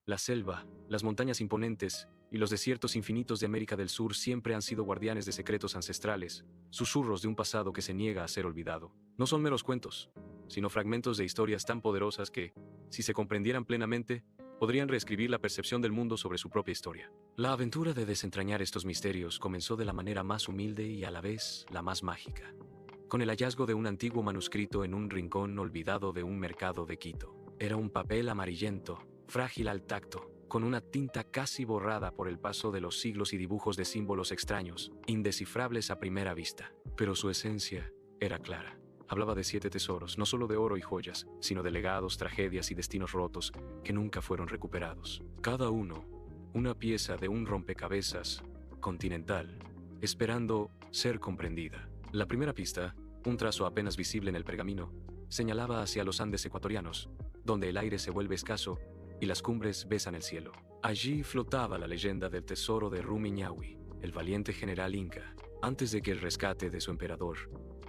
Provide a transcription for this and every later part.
La selva, las montañas imponentes y los desiertos infinitos de América del Sur siempre han sido guardianes de secretos ancestrales, susurros de un pasado que se niega a ser olvidado. No son meros cuentos, sino fragmentos de historias tan poderosas que, si se comprendieran plenamente, podrían reescribir la percepción del mundo sobre su propia historia. La aventura de desentrañar estos misterios comenzó de la manera más humilde y a la vez la más mágica, con el hallazgo de un antiguo manuscrito en un rincón olvidado de un mercado de Quito. Era un papel amarillento, frágil al tacto, con una tinta casi borrada por el paso de los siglos y dibujos de símbolos extraños, indescifrables a primera vista. Pero su esencia era clara. Hablaba de 7 tesoros, no solo de oro y joyas, sino de legados, tragedias y destinos rotos que nunca fueron recuperados. Cada uno, una pieza de un rompecabezas continental, esperando ser comprendida. La primera pista, un trazo apenas visible en el pergamino, señalaba hacia los Andes ecuatorianos, donde el aire se vuelve escaso y las cumbres besan el cielo. Allí flotaba la leyenda del tesoro de Rumiñahui, el valiente general inca, antes de que el rescate de su emperador,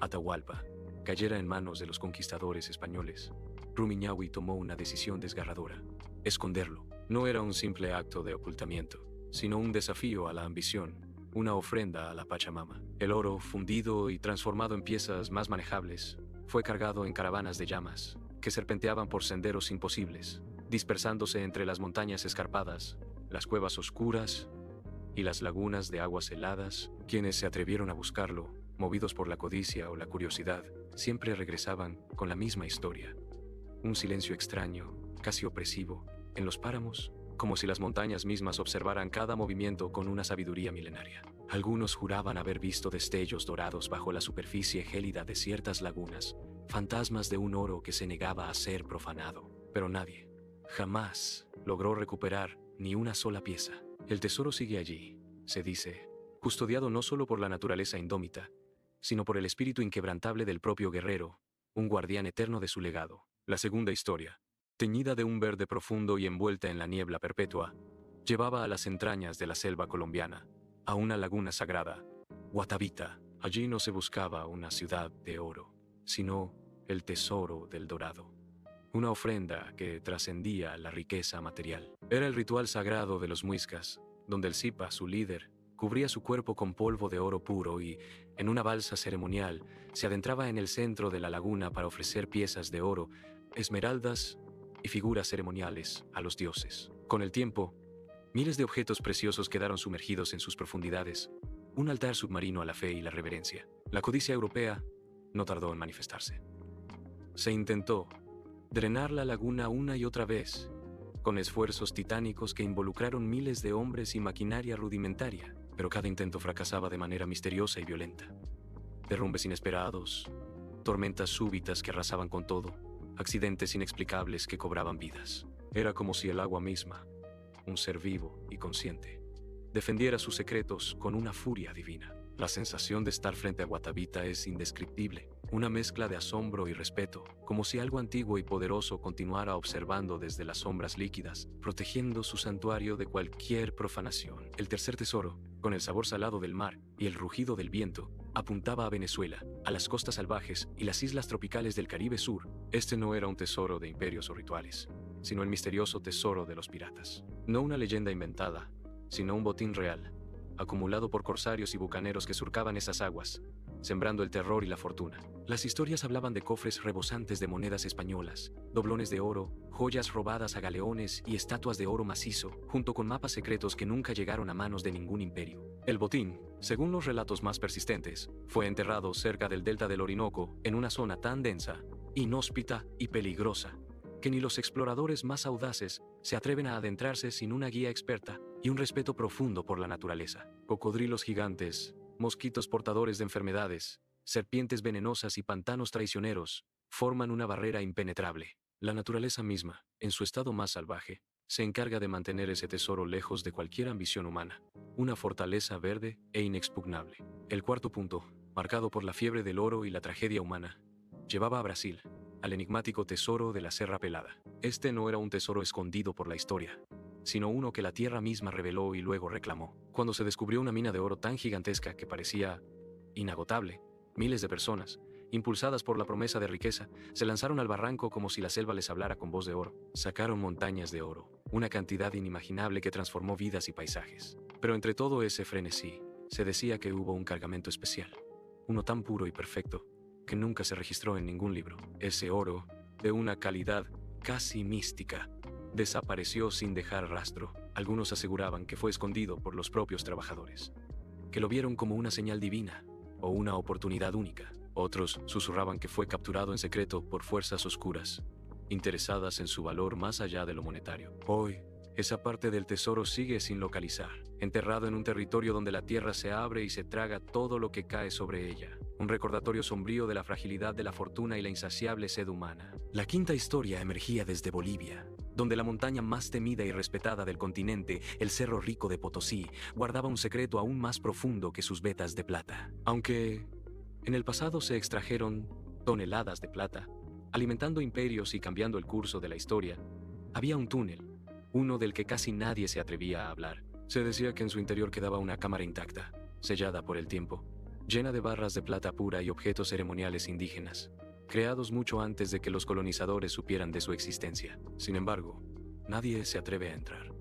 Atahualpa, cayera en manos de los conquistadores españoles. Rumiñahui tomó una decisión desgarradora: esconderlo. No era un simple acto de ocultamiento, sino un desafío a la ambición, una ofrenda a la Pachamama. El oro, fundido y transformado en piezas más manejables, fue cargado en caravanas de llamas, que serpenteaban por senderos imposibles, dispersándose entre las montañas escarpadas, las cuevas oscuras y las lagunas de aguas heladas. Quienes se atrevieron a buscarlo, movidos por la codicia o la curiosidad, siempre regresaban con la misma historia. Un silencio extraño, casi opresivo, en los páramos, como si las montañas mismas observaran cada movimiento con una sabiduría milenaria. Algunos juraban haber visto destellos dorados bajo la superficie gélida de ciertas lagunas, fantasmas de un oro que se negaba a ser profanado. Pero nadie, jamás, logró recuperar ni una sola pieza. El tesoro sigue allí, se dice, custodiado no solo por la naturaleza indómita, sino por el espíritu inquebrantable del propio guerrero, un guardián eterno de su legado. La segunda historia, teñida de un verde profundo y envuelta en la niebla perpetua, llevaba a las entrañas de la selva colombiana, a una laguna sagrada, Guatavita. Allí no se buscaba una ciudad de oro, sino el tesoro del dorado. Una ofrenda que trascendía la riqueza material. Era el ritual sagrado de los muiscas, donde el Zipa, su líder, cubría su cuerpo con polvo de oro puro y, en una balsa ceremonial, se adentraba en el centro de la laguna para ofrecer piezas de oro, esmeraldas y figuras ceremoniales a los dioses. Con el tiempo, miles de objetos preciosos quedaron sumergidos en sus profundidades, un altar submarino a la fe y la reverencia. La codicia europea no tardó en manifestarse. Se intentó drenar la laguna una y otra vez, con esfuerzos titánicos que involucraron miles de hombres y maquinaria rudimentaria, pero cada intento fracasaba de manera misteriosa y violenta. Derrumbes inesperados, tormentas súbitas que arrasaban con todo, accidentes inexplicables que cobraban vidas. Era como si el agua misma, un ser vivo y consciente, defendiera sus secretos con una furia divina. La sensación de estar frente a Guatavita es indescriptible, una mezcla de asombro y respeto, como si algo antiguo y poderoso continuara observando desde las sombras líquidas, protegiendo su santuario de cualquier profanación. El tercer tesoro, con el sabor salado del mar y el rugido del viento, apuntaba a Venezuela, a las costas salvajes y las islas tropicales del Caribe Sur. Este no era un tesoro de imperios o rituales, sino el misterioso tesoro de los piratas. No una leyenda inventada, sino un botín real, acumulado por corsarios y bucaneros que surcaban esas aguas, sembrando el terror y la fortuna. Las historias hablaban de cofres rebosantes de monedas españolas, doblones de oro, joyas robadas a galeones y estatuas de oro macizo, junto con mapas secretos que nunca llegaron a manos de ningún imperio. El botín, según los relatos más persistentes, fue enterrado cerca del delta del Orinoco, en una zona tan densa, inhóspita y peligrosa, que ni los exploradores más audaces se atreven a adentrarse sin una guía experta y un respeto profundo por la naturaleza. Cocodrilos gigantes, mosquitos portadores de enfermedades, serpientes venenosas y pantanos traicioneros forman una barrera impenetrable. La naturaleza misma, en su estado más salvaje, se encarga de mantener ese tesoro lejos de cualquier ambición humana, una fortaleza verde e inexpugnable. El cuarto punto, marcado por la fiebre del oro y la tragedia humana, llevaba a Brasil, al enigmático tesoro de la Serra Pelada. Este no era un tesoro escondido por la historia, sino uno que la tierra misma reveló y luego reclamó. Cuando se descubrió una mina de oro tan gigantesca que parecía inagotable, miles de personas, impulsadas por la promesa de riqueza, se lanzaron al barranco como si la selva les hablara con voz de oro. Sacaron montañas de oro, una cantidad inimaginable que transformó vidas y paisajes. Pero entre todo ese frenesí, se decía que hubo un cargamento especial, uno tan puro y perfecto, que nunca se registró en ningún libro. Ese oro, de una calidad casi mística, desapareció sin dejar rastro. Algunos aseguraban que fue escondido por los propios trabajadores, que lo vieron como una señal divina o una oportunidad única. Otros susurraban que fue capturado en secreto por fuerzas oscuras, interesadas en su valor más allá de lo monetario. Hoy, esa parte del tesoro sigue sin localizar, enterrado en un territorio donde la tierra se abre y se traga todo lo que cae sobre ella. Un recordatorio sombrío de la fragilidad de la fortuna y la insaciable sed humana. La quinta historia emergía desde Bolivia, donde la montaña más temida y respetada del continente, el Cerro Rico de Potosí, guardaba un secreto aún más profundo que sus vetas de plata. Aunque en el pasado se extrajeron toneladas de plata, alimentando imperios y cambiando el curso de la historia, había un túnel, uno del que casi nadie se atrevía a hablar. Se decía que en su interior quedaba una cámara intacta, sellada por el tiempo, llena de barras de plata pura y objetos ceremoniales indígenas, creados mucho antes de que los colonizadores supieran de su existencia. Sin embargo, nadie se atreve a entrar.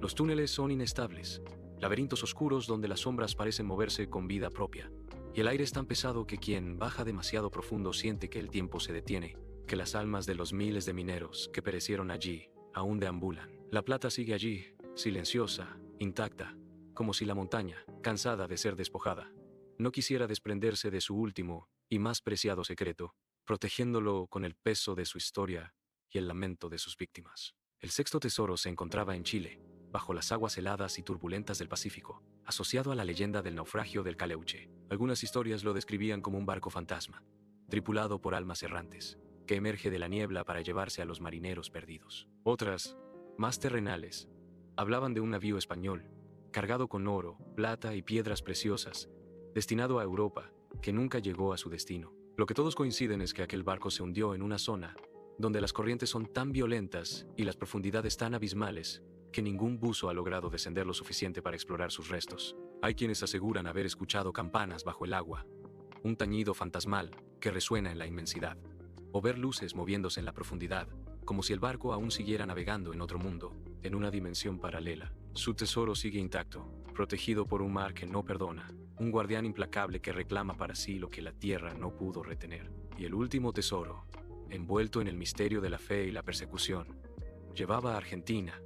Los túneles son inestables, laberintos oscuros donde las sombras parecen moverse con vida propia, y el aire es tan pesado que quien baja demasiado profundo siente que el tiempo se detiene, que las almas de los miles de mineros que perecieron allí aún deambulan. La plata sigue allí, silenciosa, intacta, como si la montaña, cansada de ser despojada, no quisiera desprenderse de su último y más preciado secreto, protegiéndolo con el peso de su historia y el lamento de sus víctimas. El sexto tesoro se encontraba en Chile, bajo las aguas heladas y turbulentas del Pacífico, asociado a la leyenda del naufragio del Caleuche. Algunas historias lo describían como un barco fantasma, tripulado por almas errantes, que emerge de la niebla para llevarse a los marineros perdidos. Otras, más terrenales, hablaban de un navío español, cargado con oro, plata y piedras preciosas, destinado a Europa, que nunca llegó a su destino. Lo que todos coinciden es que aquel barco se hundió en una zona donde las corrientes son tan violentas y las profundidades tan abismales que ningún buzo ha logrado descender lo suficiente para explorar sus restos. Hay quienes aseguran haber escuchado campanas bajo el agua, un tañido fantasmal que resuena en la inmensidad, o ver luces moviéndose en la profundidad, como si el barco aún siguiera navegando en otro mundo, en una dimensión paralela. Su tesoro sigue intacto, protegido por un mar que no perdona, un guardián implacable que reclama para sí lo que la tierra no pudo retener. Y el último tesoro, envuelto en el misterio de la fe y la persecución, llevaba a Argentina,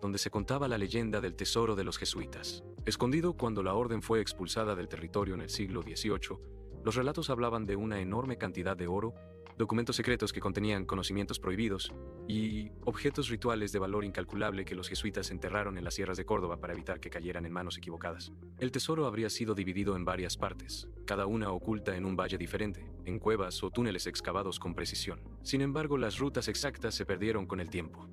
donde se contaba la leyenda del tesoro de los jesuitas. Escondido cuando la orden fue expulsada del territorio en el siglo XVIII, los relatos hablaban de una enorme cantidad de oro, documentos secretos que contenían conocimientos prohibidos y objetos rituales de valor incalculable que los jesuitas enterraron en las sierras de Córdoba para evitar que cayeran en manos equivocadas. El tesoro habría sido dividido en varias partes, cada una oculta en un valle diferente, en cuevas o túneles excavados con precisión. Sin embargo, las rutas exactas se perdieron con el tiempo.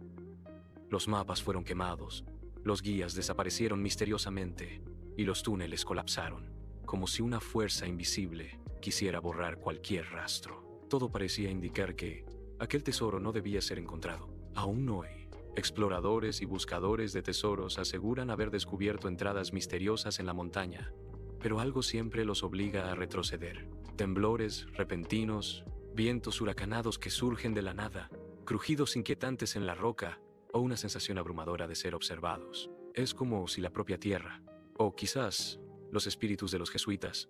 Los mapas fueron quemados, los guías desaparecieron misteriosamente y los túneles colapsaron, como si una fuerza invisible quisiera borrar cualquier rastro. Todo parecía indicar que aquel tesoro no debía ser encontrado. Aún hoy, exploradores y buscadores de tesoros aseguran haber descubierto entradas misteriosas en la montaña, pero algo siempre los obliga a retroceder. Temblores repentinos, vientos huracanados que surgen de la nada, crujidos inquietantes en la roca o una sensación abrumadora de ser observados. Es como si la propia tierra, o quizás los espíritus de los jesuitas,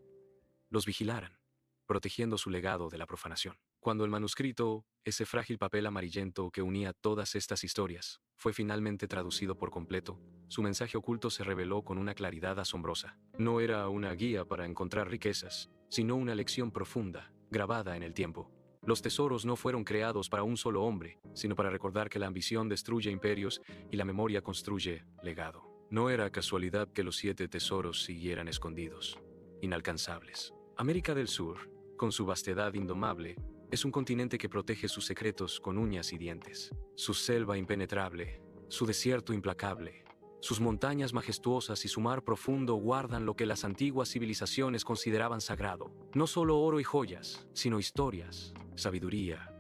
los vigilaran, protegiendo su legado de la profanación. Cuando el manuscrito, ese frágil papel amarillento que unía todas estas historias, fue finalmente traducido por completo, su mensaje oculto se reveló con una claridad asombrosa. No era una guía para encontrar riquezas, sino una lección profunda, grabada en el tiempo. Los tesoros no fueron creados para un solo hombre, sino para recordar que la ambición destruye imperios y la memoria construye legado. No era casualidad que los 7 tesoros siguieran escondidos, inalcanzables. América del Sur, con su vastedad indomable, es un continente que protege sus secretos con uñas y dientes. Su selva impenetrable, su desierto implacable, sus montañas majestuosas y su mar profundo guardan lo que las antiguas civilizaciones consideraban sagrado. No solo oro y joyas, sino historias, sabiduría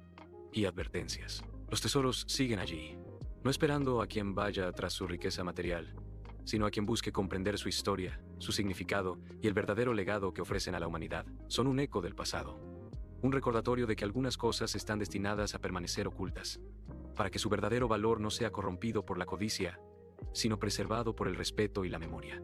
y advertencias. Los tesoros siguen allí, no esperando a quien vaya tras su riqueza material, sino a quien busque comprender su historia, su significado y el verdadero legado que ofrecen a la humanidad. Son un eco del pasado, un recordatorio de que algunas cosas están destinadas a permanecer ocultas, para que su verdadero valor no sea corrompido por la codicia, sino preservado por el respeto y la memoria.